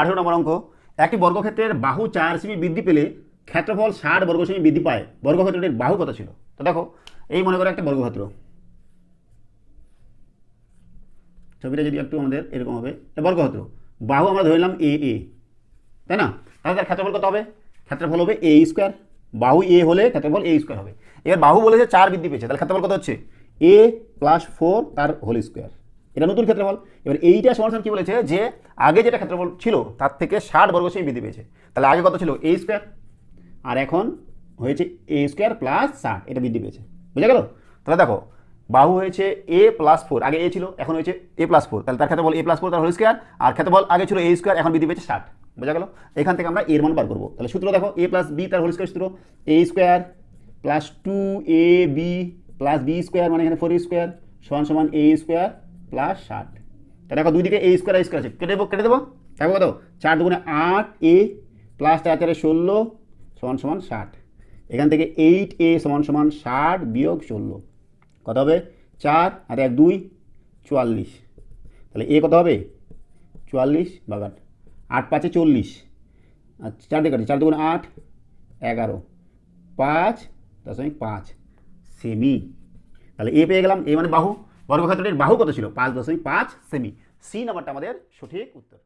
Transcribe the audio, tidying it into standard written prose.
18 নম্বর অঙ্ক, একটি বর্গক্ষেত্রের বাহু 4 সেমি বৃদ্ধি পেলে ক্ষেত্রফল 60 বর্গ সেমি বৃদ্ধি পায়, বর্গক্ষেত্রটির বাহু কত ছিল? তো দেখো, এই মনে করো একটা বর্গক্ষেত্র, ছবিটা যদি একটু আমাদের এরকম হবে, এটা বর্গক্ষেত্র, বাহু আমরা ধরলাম এ এ, তাই না? তাহলে তার ক্ষেত্রফল কত হবে? ক্ষেত্রফল হবে এ স্কোয়ার, বাহু এ হলে ক্ষেত্রফল এ স্কোয়ার হবে। এবার বাহু বলেছে 4 বৃদ্ধি পেয়েছে, তাহলে ক্ষেত্রফল কত হচ্ছে? এ প্লাস 4 তার হোল স্কোয়ার, এটা নতুন ক্ষেত্রফল। এবার এইটা সমান কি বলেছে, যে আগে যেটা ক্ষেত্রফল ছিল তার থেকে 60 বর্গ সেমি বৃদ্ধি পেয়েছে। তাহলে আগে কত ছিল? এ স্কোয়ার, আর এখন হয়েছে এ স্কোয়ার প্লাস 60, এটা বৃদ্ধি পেয়েছে। বুঝা গেল? তাহলে দেখো, বাহু হয়েছে এ প্লাস 4, আগে এ ছিল, এখন হয়েছে এ প্লাস 4, তাহলে তার ক্ষেত্রফল এ প্লাস 4 তার হোল স্কোয়ার, আর ক্ষেত্রফল আগে ছিল এ স্কোয়ার, এখন বৃদ্ধি পেয়েছে 60। বোঝা গেল? এখান থেকে আমরা এর মান বার করবো। তাহলে সূত্র দেখো, এ প্লাস বি তার হোল স্কোয়ার সূত্র, A square plus 2ab plus B square, মানে এখানে 4 স্কোয়ার সমান সমান এ স্কোয়ার প্লাস 60। তাহলে দেখো, দুই দিকে এ স্কোয়ার এ স্কোয়ার আছে, কেটে দেবো। থাকবো কত? 4 দুগুণে 8 এ প্লাস 4 4 16 সমান সমান 60। এখান থেকে 8a সমান সমান 60 বিয়োগ 16 কত হবে? 4 আর 1 2 44। তাহলে এ কত হবে? 44 বাগাট, 8 5 40, আর 4 দিয়ে কাটি, 4 দুগুণে 8 11 5.5 সেমি। তাহলে এ পেয়ে গেলাম, এ মানে বাহু, বর্গক্ষেত্রটির বাহু কত ছিল? 5.5 সেমি। সি নাম্বারটা আমাদের সঠিক উত্তর।